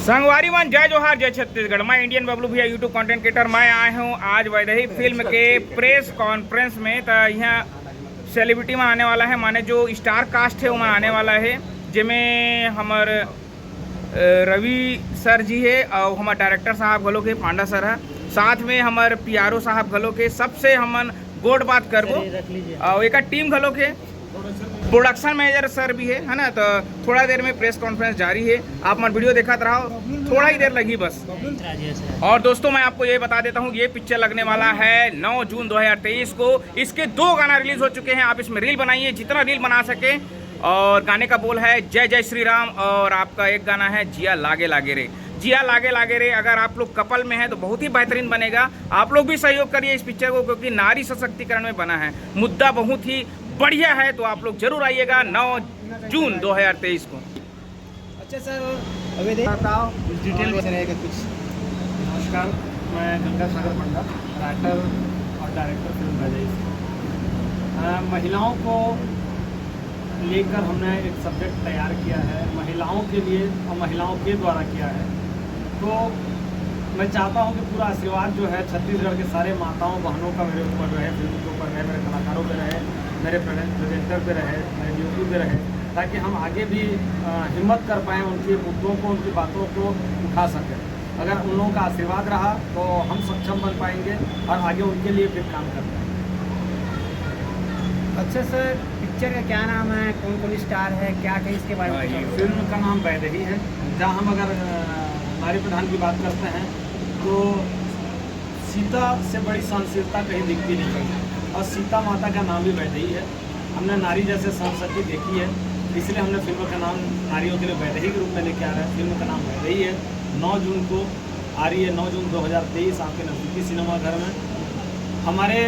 संगवारी मन जय जोहार जय छत्तीसगढ़। मैं इंडियन बबलू भैया यूट्यूब कंटेंट क्रिएटर मैं आए हूँ आज वैदेही फिल्म के प्रेस कॉन्फ्रेंस में। तो यहाँ सेलिब्रिटी में आने वाला है, माने जो स्टार कास्ट है वो में आने वाला है, जिसमें हमार रवि सर जी है और हमारे डायरेक्टर साहब घलो के पांडा सर है, साथ में हमारे पियारो साहब घलो के सबसे हमन गोड बात करबो और एक टीम घलो के प्रोडक्शन मैनेजर सर भी है ना। तो थोड़ा देर में प्रेस कॉन्फ्रेंस जारी है, आप मन वीडियो देखते रहो, थोड़ा ही देर लगी बस। और दोस्तों मैं आपको ये बता देता हूँ, ये पिक्चर लगने वाला है 9 जून 2023 को। इसके 2 गाना रिलीज हो चुके हैं, आप इसमें रील बनाइए जितना रील बना सके। और गाने का बोल है जय जय श्री राम, और आपका एक गाना है जिया लागे लागे रे। जिया लागे लागे रे अगर आप लोग कपल में हैं तो बहुत ही बेहतरीन बनेगा। आप लोग भी सहयोग करिए इस पिक्चर को, क्योंकि नारी सशक्तिकरण में बना है, मुद्दा बहुत ही बढ़िया है। तो आप लोग जरूर आइएगा 9 जून 2023 को। अच्छा सर, अभी बताओ डिटेल में रहेगा कुछ। नमस्कार, मैं गंगा सागर पंडा, राइटर और डायरेक्टर फिल्म वैदेही। महिलाओं को लेकर हमने एक सब्जेक्ट तैयार किया है, महिलाओं के लिए और महिलाओं के द्वारा किया है। तो मैं चाहता हूं कि पूरा आशीर्वाद जो है छत्तीसगढ़ के सारे माताओं बहनों का मेरे ऊपर रहे, फिल्म के ऊपर रहे, मेरे कलाकारों पे रहे, मेरे प्रेजेंटर पे रहे, मेरे ड्यूटी पे रहे, ताकि हम आगे भी हिम्मत कर पाएँ, उनके मुद्दों को, उनकी बातों को उठा सकें। अगर उन लोगों का आशीर्वाद रहा तो हम सक्षम बन पाएंगे और आगे उनके लिए फिर काम कर पाएंगे। अच्छा सर, पिक्चर का क्या नाम है, कौन कौन स्टार है, क्या क्या इसके बारे में? फिल्म का नाम वैदेही है। जहाँ हम अगर नारी प्रधान की बात करते हैं तो सीता से बड़ी सहनशीलता कहीं दिखती नहीं, और सीता माता का नाम भी वैदेही है। हमने नारी जैसे सहनशक्ति देखी है, इसलिए हमने फिल्म का नाम नारियों के लिए वैदेही के रूप में लेके आ रहे हैं। फिल्म का नाम वैदेही है, 9 जून को आ रही है, 9 जून 2023 आपके नज़दीकी सिनेमाघर में। हमारे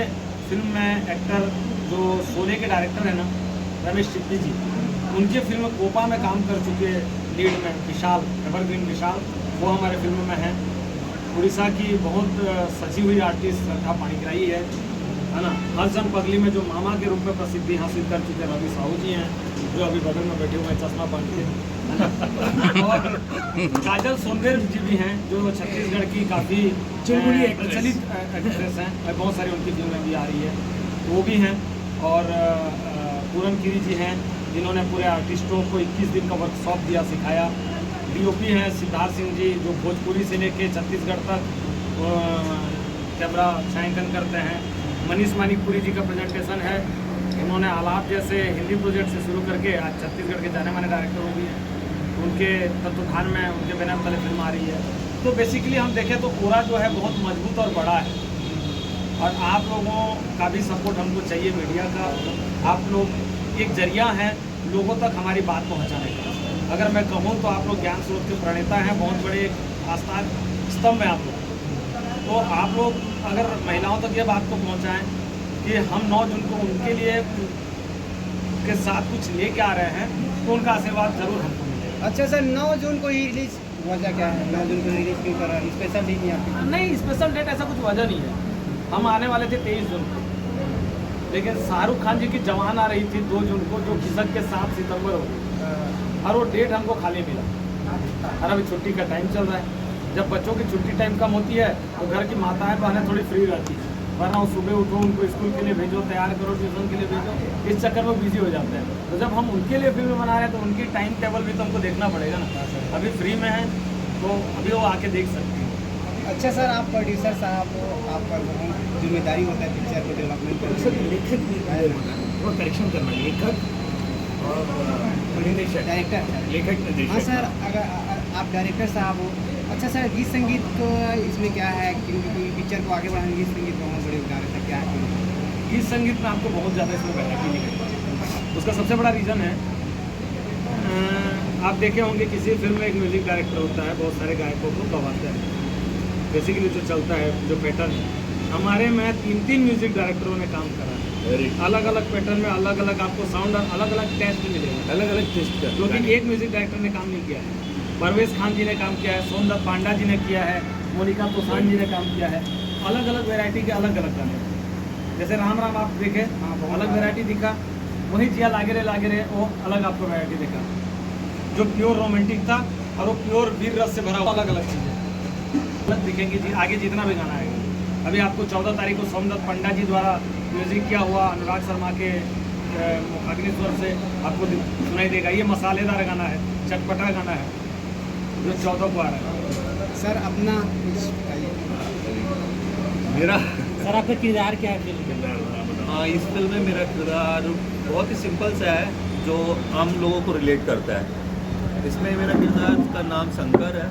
फिल्म में एक्टर जो शोले के डायरेक्टर हैं ना, रमेश चिप्पी जी, उनके फिल्म कोपा में काम कर चुके लीड में विशाल, एवरग्रीन विशाल, वो हमारे फिल्म में हैं। उड़ीसा की बहुत सजी हुई आर्टिस्ट श्रद्धा पाणिग्राही है ना। हरजन पगली में जो मामा के रूप में प्रसिद्धि हासिल कर चुके रवि साहू जी हैं, जो अभी बगल में बैठे हुए हैं चश्मा पहन के, और काजल सोनवेर जी भी हैं, जो छत्तीसगढ़ की काफ़ी प्रचलित एक्ट्रेस हैं, बहुत सारी उनकी फिल्में भी आ रही है, वो भी हैं। और पूरन गिरी जी हैं, जिन्होंने पूरे आर्टिस्टों को 21 दिन का वर्कशॉप दिया, सिखाया। डीओपी हैं सिद्धार्थ सिंह जी, जो भोजपुरी से लेके छत्तीसगढ़ तक कैमरा छायांकन करते हैं। मनीष मानिकपुरी जी का प्रेजेंटेशन है, इन्होंने आलाप जैसे हिंदी प्रोजेक्ट से शुरू करके आज छत्तीसगढ़ के जाने माने डायरेक्टर वो भी हैं। उनके तत्वाधान में उनके बैनर तले फिल्म आ रही है। तो बेसिकली हम देखें तो पूरा जो है बहुत मजबूत और बड़ा है, और आप लोगों का भी सपोर्ट हमको चाहिए, मीडिया का। आप लोग एक जरिया हैं लोगों तक हमारी बात पहुंचाने का। अगर मैं कहूं तो आप लोग ज्ञान स्रोत के प्रणेता हैं, बहुत बड़े आस्था स्तंभ हैं आप लोग। तो आप लोग अगर महिलाओं तक ये बात को पहुंचाएं कि हम 9 जून को उनके लिए के साथ कुछ लेके आ रहे हैं, तो उनका आशीर्वाद जरूर हमको मिलेगा। अच्छा सर, 9 जून को ही रिलीज वजह क्या है? 9 जून को रिलीज क्यों कर रहा है? स्पेशल डेट नहीं आपकी? नहीं, स्पेशल डेट ऐसा कुछ वजह नहीं है। हम आने वाले थे 23 जून को, लेकिन शाहरुख खान जी की जवान आ रही थी 2 जून को, जो खिसक के 7 सितंबर हो गई, और वो डेट हमको खाली मिला। और अभी छुट्टी का टाइम चल रहा है, जब बच्चों की छुट्टी टाइम कम होती है तो घर की माताएं बहनें थोड़ी फ्री रहती है, वरना वो सुबह उठो, उनको स्कूल के लिए भेजो, तैयार करो, ट्यूशन के लिए भेजो, इस चक्कर में बिजी हो जाते हैं। तो जब हम उनके लिए फिल्म बना रहे हैं तो उनकी टाइम टेबल भी तो हमको देखना पड़ेगा ना। अभी फ्री में है तो अभी वो आके देख सकते हैं। अच्छा सर, आप प्रोड्यूसर साहब हो, आपका बहुत जिम्मेदारी होता है पिक्चर को डेवलपमेंट करने, लेखक भी वो करेक्शन करना, लेखक और डायरेक्टर, लेखक निर्देशक। हाँ सर, अगर आप डायरेक्टर साहब हो, अच्छा सर, गीत संगीत को इसमें क्या है, क्योंकि पिक्चर को आगे बढ़ाने गीत संगीत बहुत बड़े उदाहरण है, क्या है? गीत संगीत में आपको बहुत ज़्यादा इसमें वैरायटी मिलेगी। उसका सबसे बड़ा रीज़न है, आप देखे होंगे किसी फिल्म में एक म्यूजिक डायरेक्टर होता है, बहुत सारे गायकों को गवाते हैं, बेसिकली जो चलता है, जो पैटर्न है। हमारे में 3 म्यूजिक डायरेक्टरों ने काम करा है, अलग अलग पैटर्न में, अलग अलग आपको साउंड और अलग अलग टेस्ट मिलेगा, अलग अलग टेस्ट का, क्योंकि एक म्यूजिक डायरेक्टर ने काम नहीं किया है। परवेज खान जी ने काम किया है, सोनदत्त पांडा जी ने किया है, मोनिका तोसान जी ने काम किया है। अलग अलग वैरायटी के अलग अलग गाने, जैसे राम राम आप देखे, अलग वैरायटी दिखा, वही जिया लागे रे वो अलग आपको वैरायटी दिखा, जो प्योर रोमांटिक था और वो प्योर वीर रस से भरा हुआ अलग अलग चीज़ें अलग दिखेंगी जी। आगे जितना भी गाना आएगा, अभी आपको 14 तारीख को सोमदत्त पंडा जी द्वारा म्यूजिक किया हुआ अनुराग शर्मा के अग्निस्वर से आपको सुनाई देगा। ये मसालेदार गाना है, चटपटा गाना है, जो 14 को आ रहा है। सर अपना मेरा सर आपका किरदार क्या है फिल्म में? इस फिल्म में मेरा किरदार बहुत ही सिंपल सा है, जो आम लोगों को रिलेट करता है। इसमें मेरा किरदार का नाम शंकर है,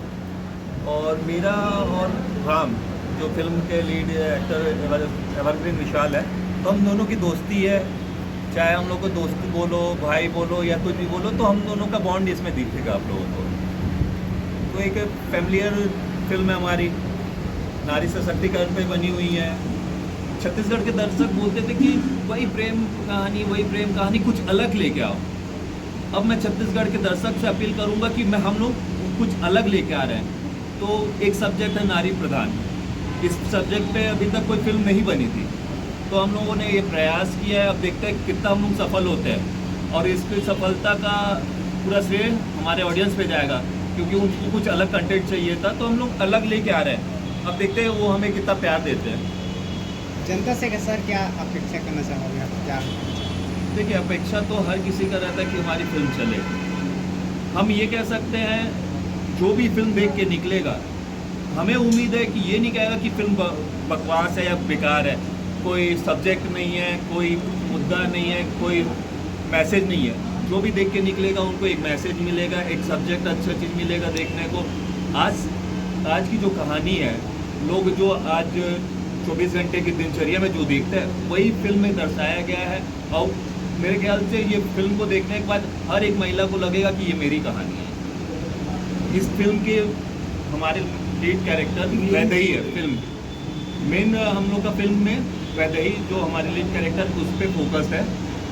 और मेरा और राम जो फिल्म के लीड एक्टर एवरग्रीन विशाल है, तो हम दोनों की दोस्ती है। चाहे हम लोग को दोस्ती बोलो, भाई बोलो या कुछ भी बोलो, तो हम दोनों का बॉन्ड इसमें दिखेगा आप लोगों को। तो एक फैमिलियर फिल्म है हमारी, नारी सशक्तिकरण पे बनी हुई है। छत्तीसगढ़ के दर्शक बोलते थे कि वही प्रेम कहानी कुछ अलग लेके आओ। अब मैं छत्तीसगढ़ के दर्शक से अपील करूंगा कि हम लोग कुछ अलग लेके आ रहे हैं। तो एक सब्जेक्ट है नारी प्रधान, इस सब्जेक्ट पे अभी तक कोई फिल्म नहीं बनी थी, तो हम लोगों ने ये प्रयास किया है। अब देखते हैं कितना हम लोग सफल होते हैं, और इसकी सफलता का पूरा श्रेय हमारे ऑडियंस पे जाएगा, क्योंकि उनको कुछ अलग कंटेंट चाहिए था, तो हम लोग अलग लेके आ रहे हैं। अब देखते हैं वो हमें कितना प्यार देते हैं। जनता से सर क्या अपेक्षा करना चाहोगे आप? क्या देखिए, अपेक्षा तो हर किसी का रहता है कि हमारी फिल्म चले। हम ये कह सकते हैं, जो भी फिल्म देख के निकलेगा, हमें उम्मीद है कि ये नहीं कहेगा कि फिल्म बकवास है या बेकार है, कोई सब्जेक्ट नहीं है, कोई मुद्दा नहीं है, कोई मैसेज नहीं है। जो भी देख के निकलेगा उनको एक मैसेज मिलेगा, एक सब्जेक्ट अच्छा चीज़ मिलेगा देखने को। आज की जो कहानी है, लोग जो आज 24 घंटे की दिनचर्या में जो देखते हैं, वही फिल्म में दर्शाया गया है। और मेरे ख्याल से ये फिल्म को देखने के बाद हर एक महिला को लगेगा कि ये मेरी कहानी है। इस फिल्म के हमारे लीड कैरेक्टर वैदेही है। फिल्म मेन हम लोग का फिल्म में वैदेही जो हमारे लीड कैरेक्टर, उस पर फोकस है,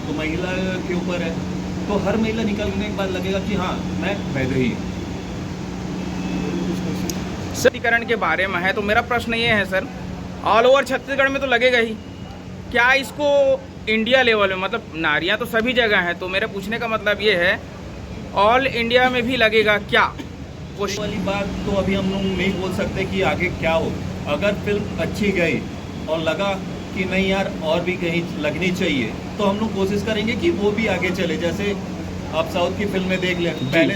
तो महिला के ऊपर है। तो हर महिला निकलने के बाद लगेगा कि हाँ, मैं वैदेही हूँ। सशक्तिकरण के बारे में है, तो मेरा प्रश्न ये है सर, ऑल ओवर छत्तीसगढ़ में तो लगेगा ही, क्या इसको इंडिया लेवल में, मतलब नारियां तो सभी जगह हैं, तो मेरे पूछने का मतलब ये है ऑल इंडिया में भी लगेगा क्या? ये वाली बात तो अभी हम लोग नहीं बोल सकते कि आगे क्या हो। अगर फिल्म अच्छी गई और लगा कि नहीं यार और भी कहीं लगनी चाहिए, तो हम लोग कोशिश करेंगे कि वो भी आगे चले। जैसे आप साउथ की फिल्में देख लें, पहले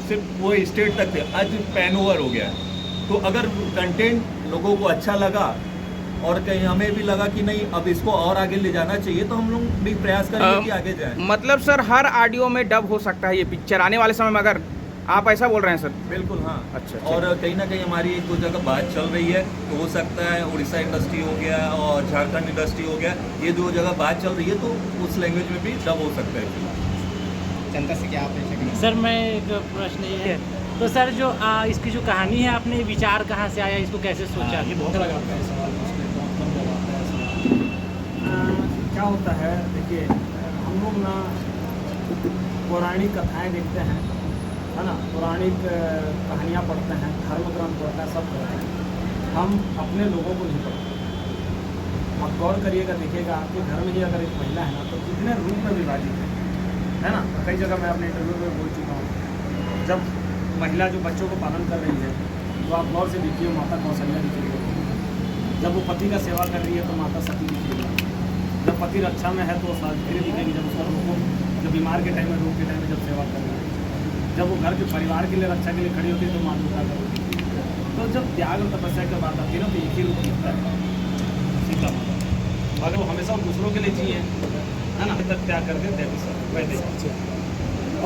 सिर्फ वो स्टेट तक थे, आज पैन ओवर हो गया। तो अगर कंटेंट लोगों को अच्छा लगा और कहीं हमें भी लगा कि नहीं अब इसको और आगे ले जाना चाहिए, तो हम लोग भी प्रयास करेंगे कि आगे जाएं। मतलब सर हर ऑडियो में डब हो सकता है ये पिक्चर आने वाले समय में, अगर आप ऐसा बोल रहे हैं सर? बिल्कुल हाँ। अच्छा। और कहीं ना कहीं हमारी एक दो जगह बात चल रही है, तो हो सकता है उड़ीसा इंडस्ट्री हो गया और झारखंड इंडस्ट्री हो गया, ये दो जगह बात चल रही है, तो उस लैंग्वेज में भी डब हो सकता है। जनता से क्या अपेक्षा करें? सर मैं एक प्रश्न ये है, तो सर जो इसकी जो कहानी है, आपने विचार कहाँ से आया, इसको कैसे सोचा? ये बहुत लगाता है सवाल, उसमें बहुत कम जवाब आता है सवाल। क्या होता है, देखिए हम लोग ना पौराणिक कथाएं देखते हैं, है ना, पौराणिक कहानियाँ पढ़ते हैं, धर्म ग्रंथ पढ़ते हैं, सब पढ़ते हैं। हम अपने लोगों को नहीं पढ़ते। आप गौर करिएगा, देखिएगा आपके घर में ही अगर एक महिला है ना, तो कितने रूप में विभाजित है ना। कई जगह मैं अपने इंटरव्यू में बोल चुका हूँ, जब महिला जो बच्चों को पालन कर रही है, तो आप गौर से देखिए माता कौशल्या दिखेगी। जब वो पति का सेवा कर रही है तो माता सती दिखेगी। जब पति रक्षा में है तो सावित्री दिखेगी, जब उसका रोग, जब बीमार के टाइम में, रोग के टाइम में जब सेवा कर रही है। जब वो घर के परिवार के लिए, रक्षा के लिए खड़ी होती है तो माँ दुर्गा करती है। तो जब त्याग और तपस्या की बात आती है ना, तो एक ही रूप दिखता है, सीता माता। अगर वो हमेशा दूसरों के लिए जिए, है ना, तक त्याग करके वैसे।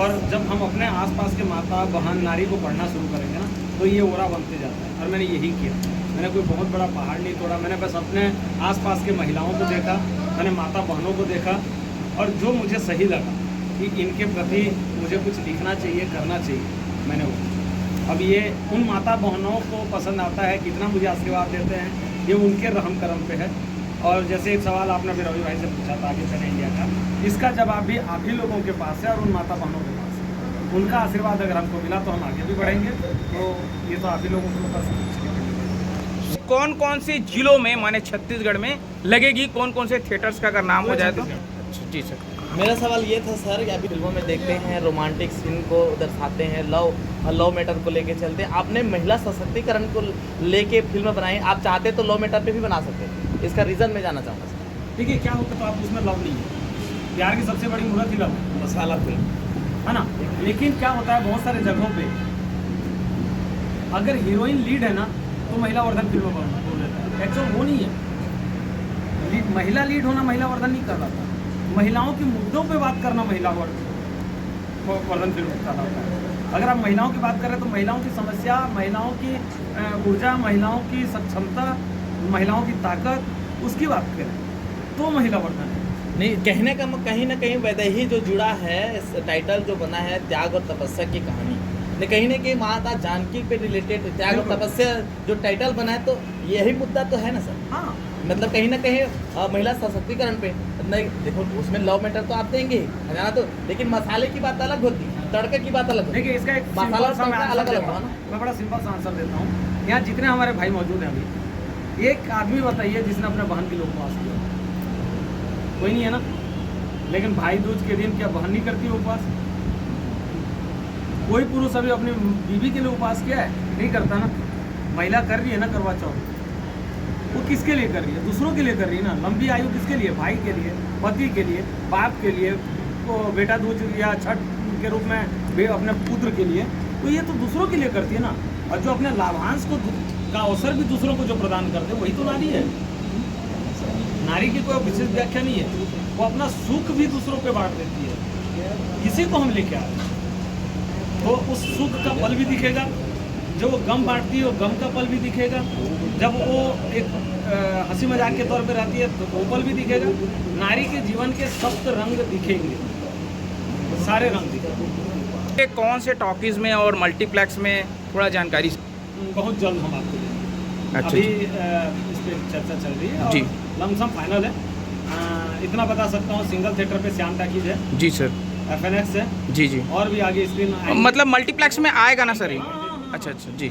और जब हम अपने आसपास के माता बहन नारी को पढ़ना शुरू करेंगे ना, तो ये ओरा बनते जाता है। और मैंने यही किया, मैंने कोई बहुत बड़ा पहाड़ नहीं तोड़ा, मैंने बस अपने आसपास के महिलाओं को देखा, मैंने माता बहनों को देखा, और जो मुझे सही लगा कि इनके प्रति मुझे कुछ लिखना चाहिए, करना चाहिए, मैंने वो। अब ये उन माता बहनों को पसंद आता है, कितना मुझे आशीर्वाद देते हैं, ये उनके रहम करम पे है। और जैसे एक सवाल आपने भी रवि भाई से पूछा था आगे चले इंडिया का, इसका जवाब भी आप ही लोगों के पास है और उन माता बहनों के पास है। उनका आशीर्वाद अगर हमको मिला तो हम आगे भी बढ़ेंगे। तो ये तो आप ही लोगों के ऊपर। कौन कौन से जिलों में, माने छत्तीसगढ़ में लगेगी, कौन कौन से थिएटर्स का अगर नाम हो जाए तो? अच्छा जी सर। मेरा सवाल ये था सर कि अभी फिल्मों में देखते हैं रोमांटिक सीन को दर्शाते हैं, लव मैटर को लेके चलते हैं। आपने महिला सशक्तिकरण को लेके फिल्म बनाई, आप चाहते तो लव मैटर पे भी बना सकते हैं, इसका रीज़न मैं जानना चाहूँगा सर। देखिए क्या होता तो आप उसमें लव नहीं है, प्यार की सबसे बड़ी मूर्त ही लव है, मसाला फिल्म है ना। लेकिन क्या होता है बहुत सारे जगहों पे अगर हीरोइन लीड है ना तो महिला वर्धन फिल्म बोल देता है, एक्चुअल वो नहीं है। महिला लीड होना महिला वर्धन नहीं कर रहा था, महिलाओं के मुद्दों पे बात करना महिला वर्धन फिल्म कर रहा था। अगर आप महिलाओं की बात कर रहे हैं तो महिलाओं की समस्या, महिलाओं की ऊर्जा, महिलाओं की सक्षमता, महिलाओं की ताकत, उसकी बात करें तो महिला वर्धन है। नहीं, कहने का कहीं ना कहीं वैदेही जो जुड़ा है, इस टाइटल जो बना है त्याग और तपस्या की कहानी, ने कहीं ना कहीं माता जानकी पे रिलेटेड त्याग और तपस्या जो टाइटल बना है, तो यही मुद्दा तो है ना सर। हाँ, मतलब कहीं ना कहीं महिला सशक्तिकरण पे नहीं, देखो उसमें लव मैटर तो आप देंगे खजाना तो, लेकिन मसाले की बात अलग होती है, तड़के की बात अलग होती है। देखिए इसका एक मसाला सिंपल सा मैं तड़का आंसर अलग देता अलग हूँ। होगा ना। मैं बड़ा सिंपल सा आंसर देता हूँ। यहाँ जितने हमारे भाई मौजूद हैं अभी, एक आदमी बताइए जिसने अपने बहन के लिए उपवास किया? कोई नहीं है ना। लेकिन भाई दूज के दिन क्या बहन नहीं करती उपवास? कोई पुरुष अभी अपनी बीवी के लिए उपवास किया है? नहीं करता ना। महिला कर रही है ना करवा चौथ, वो किसके लिए कर रही है? दूसरों के लिए कर रही है ना। लंबी आयु किसके लिए? भाई के लिए, पति के लिए, बाप के लिए, वो बेटा दूज या छठ के रूप में अपने पुत्र के लिए। तो ये तो दूसरों के लिए करती है ना। और जो अपने लाभांश को का अवसर भी दूसरों को जो प्रदान करते हैं वही तो नारी है। नारी की कोई विशेष व्याख्या नहीं है, वो अपना सुख भी दूसरों पे बांट देती है। इसी को हम लेके आ रहे हैं। तो उस सुख का पल भी दिखेगा, जब वो गम बांटती है वो गम का पल भी दिखेगा, जब वो एक हंसी मजाक के तौर पे रहती है तो वो पल भी दिखेगा। नारी के जीवन के सप्त रंग दिखेंगे, सारे रंग दिखेंगे। ये कौन से टॉकीज में और मल्टीप्लेक्स में थोड़ा जानकारी? बहुत जल्द हम आपको देंगे। अच्छा, अभी इस पर चर्चा चल रही है जी। और लमसम फाइनल है। इतना बता सकता हूँ, सिंगल थिएटर पे श्याम टाकीज है, जी सर, FNX है, जी जी। और भी आगे स्क्रीन मतलब मल्टीप्लेक्स में आएगा ना सर ये? अच्छा अच्छा जी।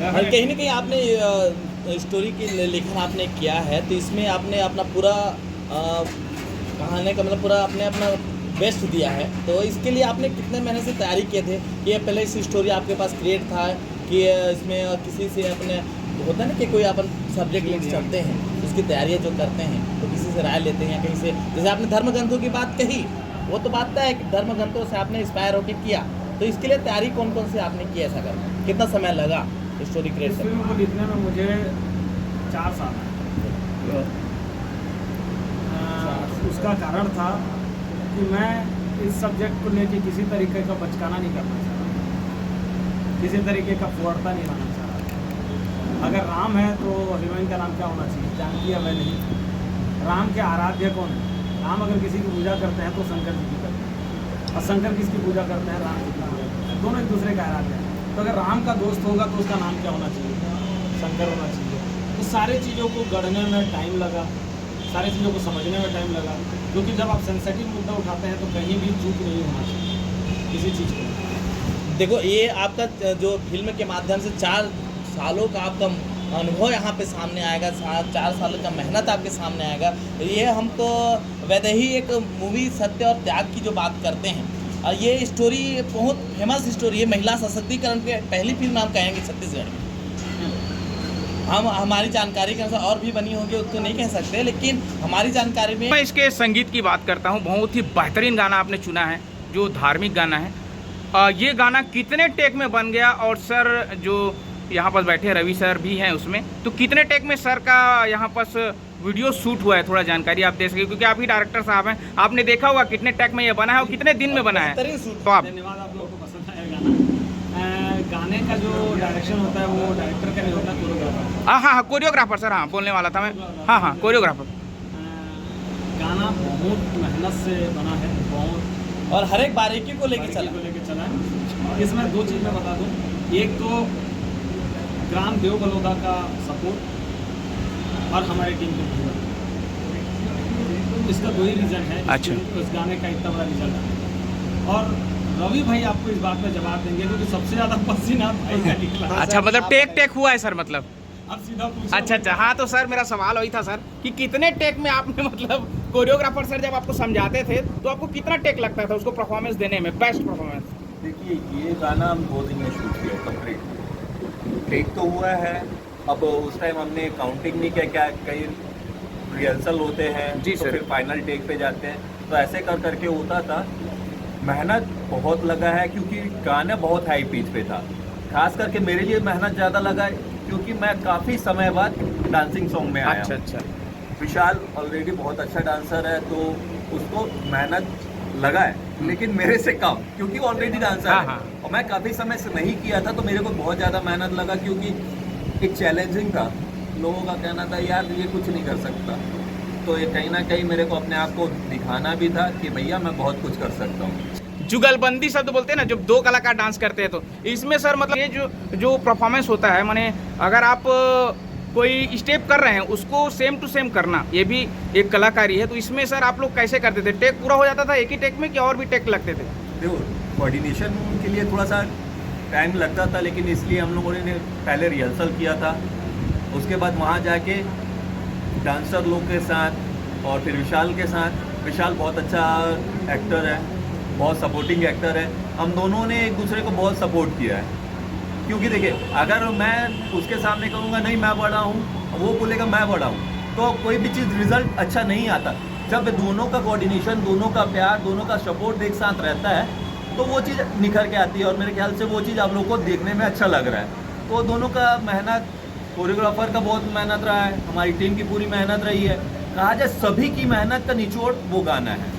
और कहीं ना कहीं आपने स्टोरी की लेखन आपने किया है, तो इसमें आपने अपना पूरा कहानी का मतलब पूरा आपने अपना बेस्ट दिया है। तो इसके लिए आपने कितने महीने से तैयारी किए थे कि ये पहले इस स्टोरी आपके पास क्रिएट था कि इसमें किसी से अपने होता है ना कि कोई अपन सब्जेक्ट लेके चलते हैं, उसकी तैयारियाँ जो करते हैं तो किसी से राय लेते हैं या कहीं से, जैसे आपने धर्म ग्रंथों की बात कही, वो तो बात है कि धर्म ग्रंथों से आपने इंस्पायर होकर किया, तो इसके लिए तैयारी कौन कौन से आपने की ऐसा करना, कितना समय लगा स्टोरी क्रिएट इस करने फिल्म को लिखने में मुझे 4 साल में? उसका कारण था कि मैं इस सब्जेक्ट को लेके किसी तरीके का बचकाना नहीं करना चाह रहा, किसी तरीके का फुहड़ता नहीं लाना चाह रहा। अगर राम है तो हीरोइन का नाम क्या होना चाहिए? जानकी है, मैं नहीं। राम के आराध्य कौन है? राम अगर किसी की पूजा करते हैं तो शंकर जी की करते हैं, और शंकर किसकी पूजा करते हैं? राम जी की पूजा करते हैं। दोनों एक दूसरे का आराध्य है। तो अगर राम का दोस्त होगा तो उसका नाम क्या होना चाहिए? शंकर होना चाहिए। तो सारे चीज़ों को गढ़ने में टाइम लगा, सारी चीज़ों को समझने में टाइम लगा, क्योंकि जब आप सेंसिटिव मुद्दा उठाते हैं तो कहीं भी चूक नहीं होना चाहिए किसी चीज़ को। देखो, ये आपका जो फिल्म के माध्यम से 4 सालों का आपका अनुभव यहाँ पे सामने आएगा, 4 सालों का मेहनत आपके सामने आएगा। ये हम तो वैसे ही एक मूवी सत्य और त्याग की जो बात करते हैं, और ये स्टोरी बहुत फेमस स्टोरी है, महिला सशक्तिकरण के पहली फिल्म हम कहेंगे छत्तीसगढ़ में। हम हमारी जानकारी के अनुसार और भी बनी होगी, उसको नहीं कह सकते, लेकिन हमारी जानकारी में मैं इसके संगीत की बात करता हूँ। बहुत ही बेहतरीन गाना आपने चुना है, जो धार्मिक गाना है। ये गाना कितने टेक में बन गया? और सर जो यहाँ पर बैठे रवि सर भी हैं उसमें, तो कितने टेक में सर का यहाँ पर वीडियो शूट हुआ है? थोड़ा जानकारी आप दे सके, क्योंकि आप ही डायरेक्टर साहब हैं, आपने देखा होगा कितने टेक में ये बना है और कितने दिन में बना है। तो आप धन्यवाद, आप लोगों को पसंद आया गाना। गाने का जो डायरेक्शन होता है वो डायरेक्टर का नहीं होता, कोरियोग्राफर। हाँ, कोरियोग्राफर सर, हाँ बोलने वाला था मैं। हाँ, कोरियोग्राफर। गाना बहुत मेहनत से बना है, बहुत, और हर एक बारीकी को लेके चला है। इसमें 2 चीज़ मैं बता दूँ। एक तो ग्राम देव बलौदा का सपोर्ट और हमारी टीम के मेहनत, इसका 2 ही रीज़न है। अच्छा। इस गाने का इतना बड़ा रिजल्ट है। और रवि भाई आपको इस बात में जवाब देंगे, क्योंकि सबसे ज़्यादा पसीना भाई का निकला। अच्छा, मतलब टेक हुआ है सर, मतलब? अब सीधा पूछो। अच्छा, हाँ, तो सर मेरा सवाल वही था सर कि कितने टेक में आपने मतलब कोरियोग्राफर सर जब आपको समझाते थे तो आपको कितना टेक लगता था उसको परफॉर्मेंस देने में, बेस्ट परफॉर्मेंस? देखिए, ये गाना हम 2 दिन में शूट किया कंप्लीट। टेक तो हुआ है, अब उस टाइम हमने काउंटिंग नहीं किया, क्या कई रिहर्सल होते हैं जी तो सर। फिर फाइनल टेक पे जाते हैं, तो ऐसे कर करके होता था। मेहनत बहुत लगा है क्योंकि गाना बहुत हाई पिच पे था। खास करके मेरे लिए मेहनत ज़्यादा लगा है क्योंकि मैं काफ़ी समय बाद डांसिंग सॉन्ग में आया अच्छा हूँ। अच्छा। विशाल ऑलरेडी बहुत अच्छा डांसर है तो उसको मेहनत लगा है, लेकिन मेरे से कम क्योंकि ऑलरेडी डांसर हाँ, है। हाँ। और मैं काफ़ी समय से नहीं किया था तो मेरे को बहुत ज़्यादा मेहनत लगा क्योंकि एक चैलेंजिंग था। लोगों का कहना था यार ये कुछ नहीं कर सकता, तो ये कहीं ना कहीं मेरे को अपने आप को दिखाना भी था कि भैया मैं बहुत कुछ कर सकता हूँ। जुगलबंदी शब्द बोलते हैं ना, जब 2 कलाकार डांस करते हैं तो इसमें सर मतलब ये जो परफॉर्मेंस होता है, माने अगर आप कोई स्टेप कर रहे हैं उसको सेम टू सेम करना, ये भी एक कलाकारी है। तो इसमें सर आप लोग कैसे करते थे? टेक पूरा हो जाता था एक ही टेक में कि और भी टेक लगते थे? देखो, कोऑर्डिनेशन के लिए थोड़ा सा टाइम लगता था, लेकिन इसलिए हम लोगों ने पहले रिहर्सल किया था। उसके बाद वहाँ जाके डांसर लोग के साथ और फिर विशाल के साथ, विशाल बहुत अच्छा एक्टर है, बहुत सपोर्टिंग एक्टर है, हम दोनों ने एक दूसरे को बहुत सपोर्ट किया है। क्योंकि देखिए, अगर मैं उसके सामने कहूँगा नहीं मैं बड़ा हूँ, वो बोलेगा मैं बड़ा हूँ, तो कोई भी चीज़ रिजल्ट अच्छा नहीं आता। जब दोनों का कोऑर्डिनेशन, दोनों का प्यार, दोनों का सपोर्ट एक साथ रहता है तो वो चीज़ निखर के आती है, और मेरे ख्याल से वो चीज़ आप लोगों को देखने में अच्छा लग रहा है। तो दोनों का मेहनत, कोरियोग्राफर का बहुत मेहनत रहा है, हमारी टीम की पूरी मेहनत रही है। कहा जाए सभी की मेहनत का निचोड़ वो गाना है।